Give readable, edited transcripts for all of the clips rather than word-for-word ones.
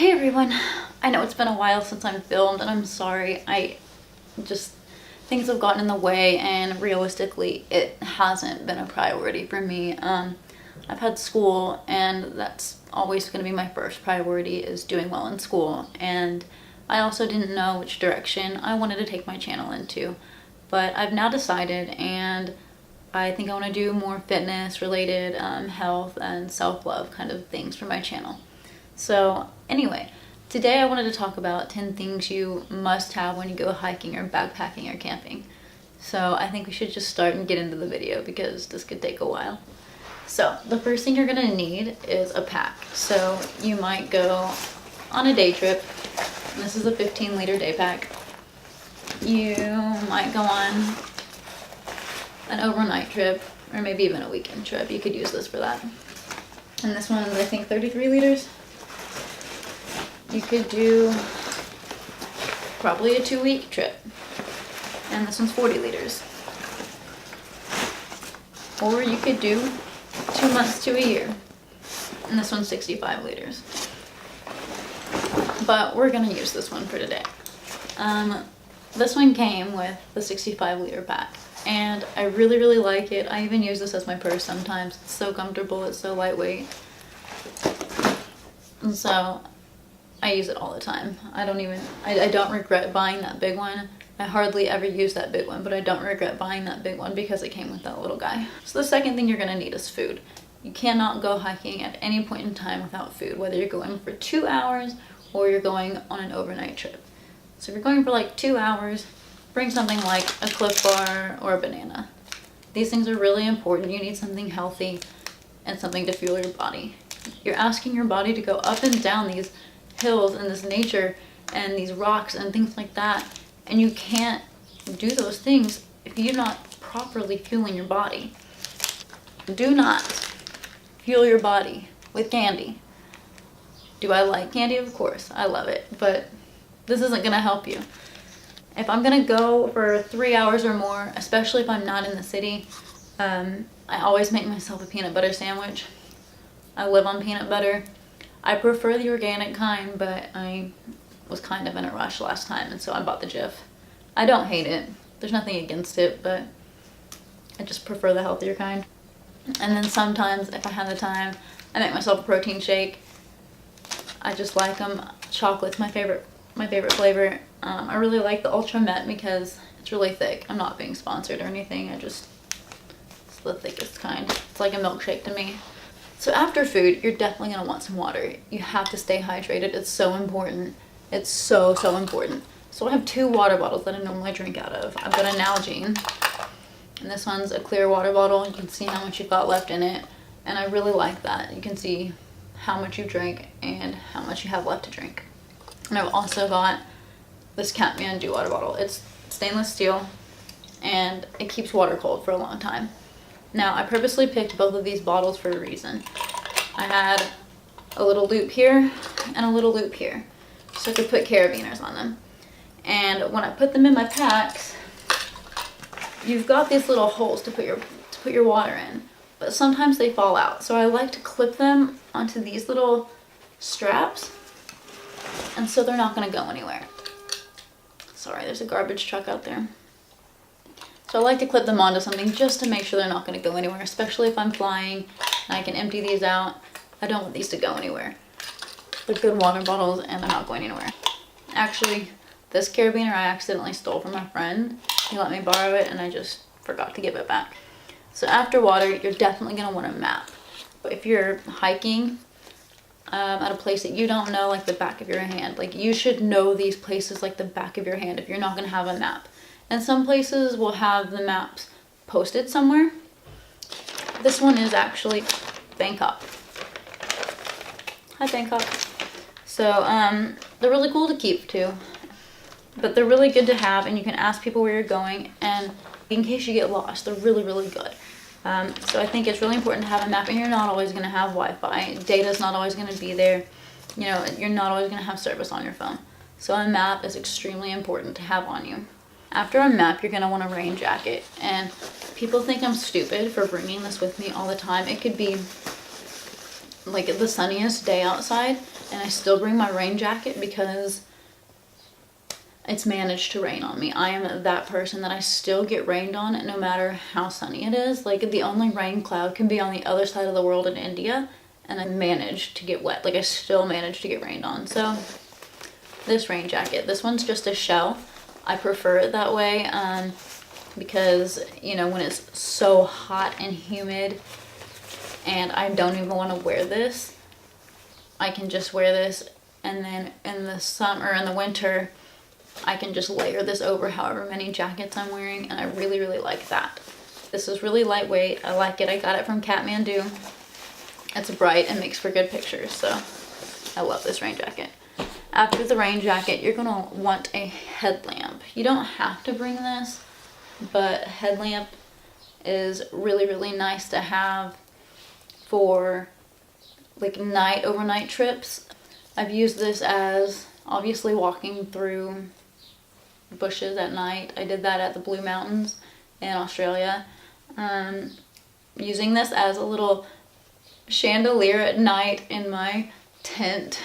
Hey everyone, I know it's been a while since I've filmed and I'm sorry. Things have gotten in the way and realistically it hasn't been a priority for me. I've had school and that's always going to be my first priority, is doing well in school, and I also didn't know which direction I wanted to take my channel into, but I've now decided, and I think I want to do more fitness related, health and self-love kind of things for my channel. So anyway, today I wanted to talk about 10 things you must have when you go hiking or backpacking or camping. So I think we should just start and get into the video because this could take a while. So the first thing you're gonna need is a pack. So you might go on a day trip. This is a 15-liter day pack. You might go on an overnight trip or maybe even a weekend trip. You could use this for that. And this one's, I think, 33 liters. You could do probably a 2-week trip. And this one's 40 liters. Or you could do 2 months to a year. And this one's 65 liters. But we're gonna use this one for today. This one came with the 65-liter pack. And I really, really like it. I even use this as my purse sometimes. It's so comfortable, it's so lightweight. And so I use it all the time. I don't regret buying that big one. I hardly ever use that big one, but I don't regret buying that big one because it came with that little guy. So the second thing you're gonna need is food. You cannot go hiking at any point in time without food, whether you're going for 2 hours or you're going on an overnight trip. So if you're going for like 2 hours, bring something like a Cliff Bar or a banana. These things are really important. You need something healthy and something to fuel your body. You're asking your body to go up and down these hills and this nature and these rocks and things like that, and you can't do those things if you're not properly fueling your body. Do not fuel your body with candy. Do I like candy? Of course, I love it, but this isn't gonna help you. If I'm gonna go for 3 hours or more, especially if I'm not in the city, I always make myself a peanut butter sandwich. I live on peanut butter. I prefer the organic kind, but I was kind of in a rush last time, and so I bought the Jif. I don't hate it. There's nothing against it, but I just prefer the healthier kind. And then sometimes, if I have the time, I make myself a protein shake. I just like them. Chocolate's my favorite flavor. I really like the Ultra Met because it's really thick. I'm not being sponsored or anything. It's the thickest kind. It's like a milkshake to me. So after food, you're definitely gonna want some water. You have to stay hydrated. It's so important. It's so, so important. So I have 2 water bottles that I normally drink out of. I've got an Nalgene, and this one's a clear water bottle. You can see how much you've got left in it, and I really like that. You can see how much you drink and how much you have left to drink. And I've also got this Kathmandu water bottle. It's stainless steel, and it keeps water cold for a long time. Now, I purposely picked both of these bottles for a reason. I had a little loop here and a little loop here, so I could put carabiners on them. And when I put them in my packs, you've got these little holes to put your water in, but sometimes they fall out. So I like to clip them onto these little straps, and so they're not gonna go anywhere. Sorry, there's a garbage truck out there. So I like to clip them onto something just to make sure they're not going to go anywhere, especially if I'm flying and I can empty these out. I don't want these to go anywhere. They're good water bottles and they're not going anywhere. Actually, this carabiner I accidentally stole from a friend. He let me borrow it and I just forgot to give it back. So after water, you're definitely going to want a map. If you're hiking at a place that you don't know like the back of your hand, like you should know these places like the back of your hand if you're not going to have a map. And some places will have the maps posted somewhere. This one is actually Bangkok. Hi, Bangkok. So they're really cool to keep too, but they're really good to have, and you can ask people where you're going, and in case you get lost, they're really, really good. So I think it's really important to have a map, and you're not always going to have Wi-Fi. Data's not always going to be there. You know, you're not always going to have service on your phone. So a map is extremely important to have on you. After a map, you're going to want a rain jacket, and people think I'm stupid for bringing this with me all the time. It could be like the sunniest day outside and I still bring my rain jacket because it's managed to rain on me. I am that person that I still get rained on no matter how sunny it is. Like the only rain cloud can be on the other side of the world in India and I manage to get wet. Like I still manage to get rained on. So this rain jacket, this one's just a shell. I prefer it that way because, you know, when it's so hot and humid and I don't even want to wear this, I can just wear this, and then in the summer, in the winter, I can just layer this over however many jackets I'm wearing, and I really, really like that. This is really lightweight. I like it. I got it from Kathmandu. It's bright and makes for good pictures, so I love this rain jacket. After the rain jacket, you're gonna want a headlamp. You don't have to bring this, but a headlamp is really, really nice to have for like overnight trips. I've used this as obviously walking through bushes at night. I did that at the Blue Mountains in Australia. Using this as a little chandelier at night in my tent,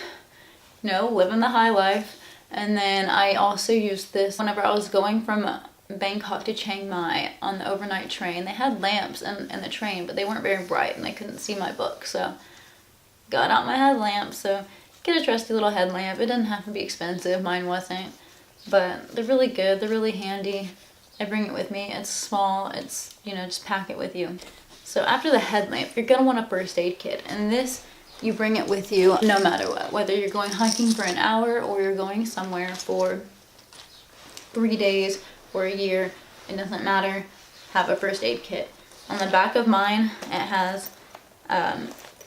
you know, living the high life. And then I also used this whenever I was going from Bangkok to Chiang Mai on the overnight train. They had lamps in the train, but they weren't very bright and they couldn't see my book, so got out my headlamp. So get a trusty little headlamp. It doesn't have to be expensive. Mine wasn't, but they're really good. They're really handy. I bring it with me. It's small. It's, you know, just pack it with you. So after the headlamp, you're gonna want a first aid kit, and this, you bring it with you no matter what, whether you're going hiking for an hour or you're going somewhere for 3 days or a year, it doesn't matter. Have a first aid kit. On the back of mine, it has,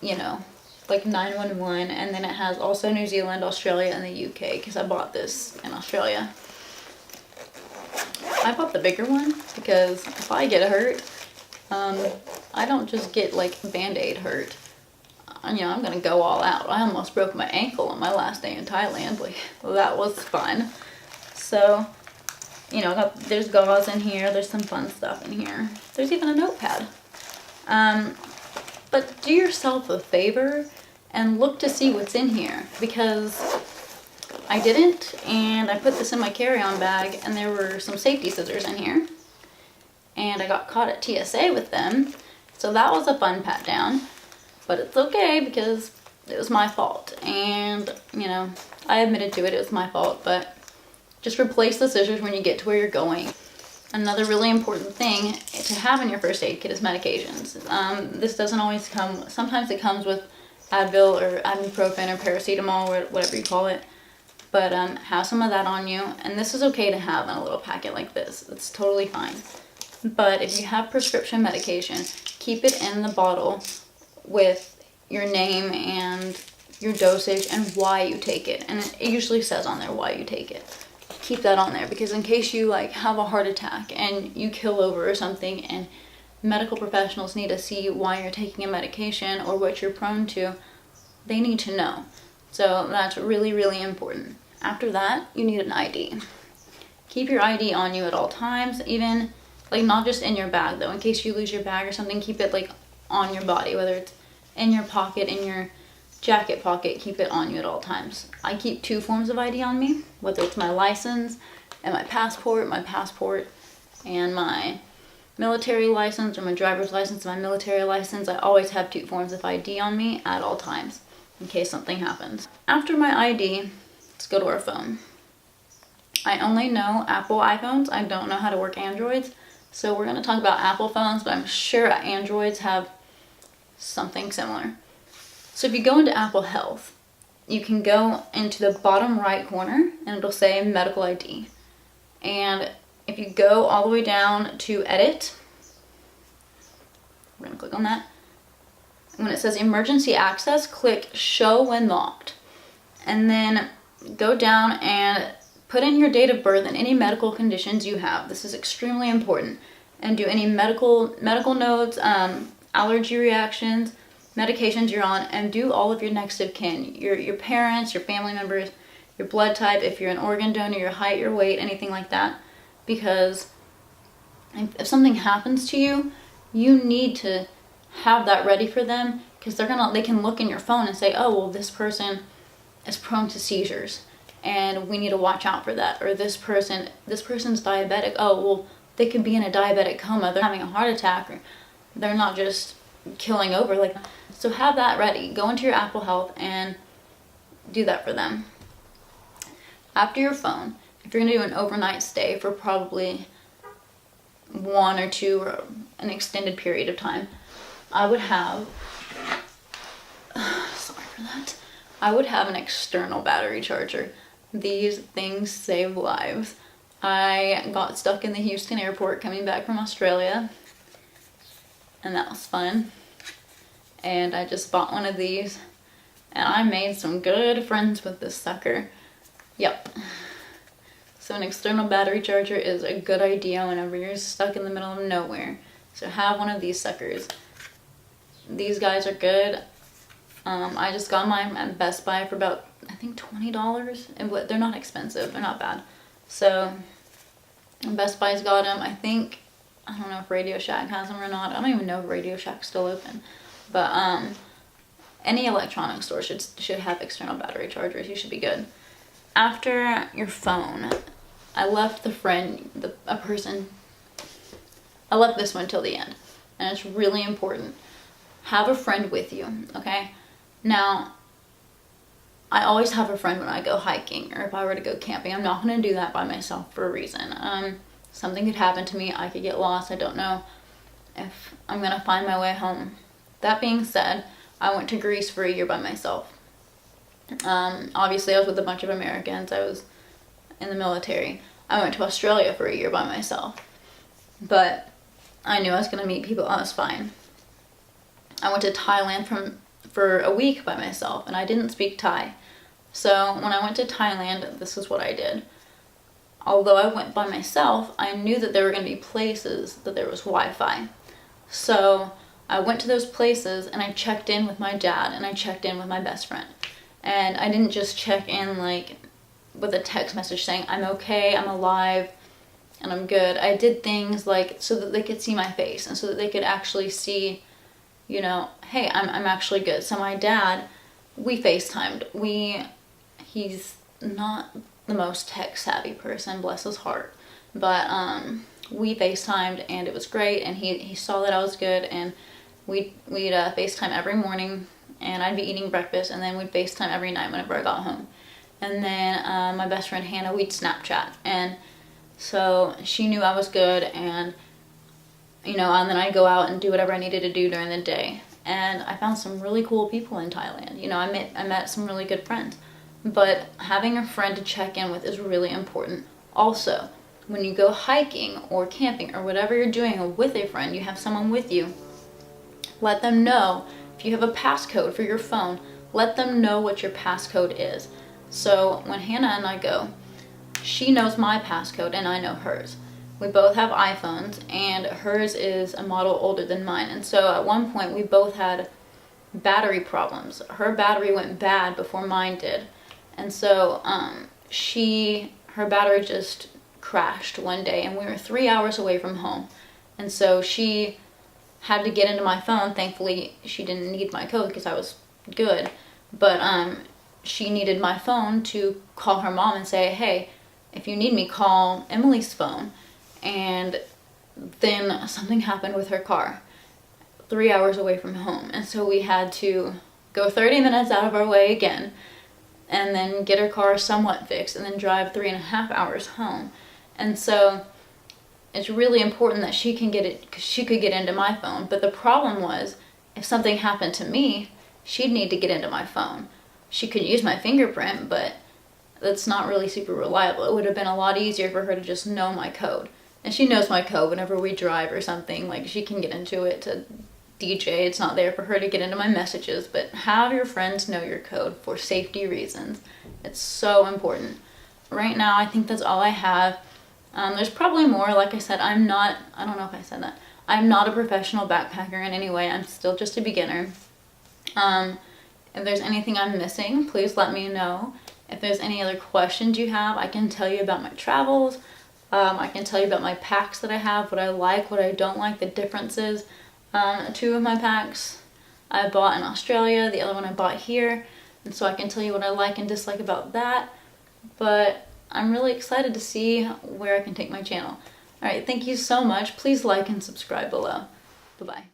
you know, like 911, and then it has also New Zealand, Australia, and the UK, because I bought this in Australia. I bought the bigger one because if I get hurt, I don't just get like Band-Aid hurt. You know, I'm gonna go all out. I almost broke my ankle on my last day in Thailand. Like, that was fun. So, you know, there's gauze in here. There's some fun stuff in here. There's even a notepad. But do yourself a favor and look to see what's in here, because I didn't, and I put this in my carry-on bag and there were some safety scissors in here, and I got caught at TSA with them, so that was a fun pat down, but it's okay because it was my fault, and you know, I admitted to it, it was my fault. But just replace the scissors when you get to where you're going. Another really important thing to have in your first aid kit is medications. This doesn't always come, sometimes it comes with Advil or ibuprofen or paracetamol or whatever you call it. But have some of that on you, and this is okay to have in a little packet like this. It's totally fine. But if you have prescription medication, keep it in the bottle with your name and your dosage and why you take it. And it usually says on there why you take it. Keep that on there, because in case you like have a heart attack and you kill over or something, and medical professionals need to see why you're taking a medication or what you're prone to, they need to know. So that's really, really important. After that, you need an ID. Keep your ID on you at all times, even like not just in your bag though. In case you lose your bag or something, keep it like on your body, whether it's in your pocket, in your jacket pocket, keep it on you at all times. I keep 2 forms of ID on me, whether it's my license and my passport and my military license, or my driver's license and my military license. I always have 2 forms of ID on me at all times in case something happens. After my ID, let's go to our phone. I only know Apple iPhones. I don't know how to work Androids. So we're going to talk about Apple phones, but I'm sure Androids have something similar. So if you go into Apple Health, you can go into the bottom right corner and it'll say Medical ID. And if you go all the way down to Edit, we're going to click on that. When it says Emergency Access, click Show When Locked. And then go down and put in your date of birth and any medical conditions you have. This is extremely important. And do any medical notes, allergy reactions, medications you're on, and do all of your next of kin, your parents, your family members, your blood type, if you're an organ donor, your height, your weight, anything like that. Because if something happens to you, you need to have that ready for them, because they can look in your phone and say, oh, well, this person is prone to seizures and we need to watch out for that. Or this person's diabetic. Oh, well, they could be in a diabetic coma. They're having a heart attack, or they're not just killing over. Like, so have that ready. Go into your Apple Health and do that for them. After your phone, if you're gonna do an overnight stay for probably 1 or 2 or an extended period of time, I would have, sorry for that, I would have an external battery charger. These things save lives. I got stuck in the Houston airport coming back from Australia, and that was fun. And I just bought one of these, and I made some good friends with this sucker. Yep. So an external battery charger is a good idea whenever you're stuck in the middle of nowhere. So have one of these suckers. These guys are good. I just got mine at Best Buy for about, I think, $20. And they're not expensive. They're not bad. So Best Buy's got them. I think, I don't know if Radio Shack has them or not. I don't even know if Radio Shack's still open. But any electronic store should have external battery chargers. You should be good. After your phone, I left I left this one till the end, and it's really important. Have a friend with you, okay? Now, I always have a friend when I go hiking, or if I were to go camping. I'm not going to do that by myself for a reason. Something could happen to me. I could get lost. I don't know if I'm going to find my way home. That being said, I went to Greece for a year by myself. Obviously I was with a bunch of Americans. I was in the military. I went to Australia for a year by myself, but I knew I was going to meet people. I was fine. I went to Thailand for a week by myself, and I didn't speak Thai. So when I went to Thailand, this is what I did. Although I went by myself, I knew that there were going to be places that there was Wi-Fi. So I went to those places, and I checked in with my dad, and I checked in with my best friend. And I didn't just check in like with a text message saying I'm okay, I'm alive, and I'm good. I did things like so that they could see my face, and so that they could actually see, you know, hey, I'm actually good. So my dad, we FaceTimed. He's not the most tech savvy person, bless his heart, but we FaceTimed, and it was great. And he saw that I was good, and we'd FaceTime every morning. And I'd be eating breakfast, and then we'd FaceTime every night whenever I got home. And then my best friend Hannah, we'd Snapchat. And so she knew I was good, and you know, and then I'd go out and do whatever I needed to do during the day. And I found some really cool people in Thailand. You know, I met some really good friends. But having a friend to check in with is really important. Also, when you go hiking or camping or whatever you're doing with a friend, you have someone with you, let them know. If you have a passcode for your phone, let them know what your passcode is. So when Hannah and I go, she knows my passcode and I know hers. We both have iPhones, and hers is a model older than mine. And so at one point we both had battery problems. Her battery went bad before mine did. And so her battery just crashed one day, and we were 3 hours away from home. And so she had to get into my phone. Thankfully, she didn't need my code because I was good. But she needed my phone to call her mom and say, hey, if you need me, call Emily's phone. And then something happened with her car 3 hours away from home. And so we had to go 30 minutes out of our way again, and then get her car somewhat fixed, and then drive 3.5 hours home. And so it's really important that she can get it, because she could get into my phone. But the problem was, if something happened to me, she'd need to get into my phone. She could use my fingerprint, but that's not really super reliable. It would have been a lot easier for her to just know my code. And she knows my code whenever we drive or something. Like, she can get into it to DJ. It's not there for her to get into my messages. But have your friends know your code for safety reasons. It's so important. Right now, I think that's all I have. There's probably more. Like I said, I don't know if I said that. I'm not a professional backpacker in any way. I'm still just a beginner. If there's anything I'm missing, please let me know. If there's any other questions you have, I can tell you about my travels. I can tell you about my packs that I have, what I like, what I don't like, the differences. Two of my packs I bought in Australia, the other one I bought here, and so I can tell you what I like and dislike about that. But I'm really excited to see where I can take my channel. Alright, thank you so much. Please like and subscribe below. Bye-bye.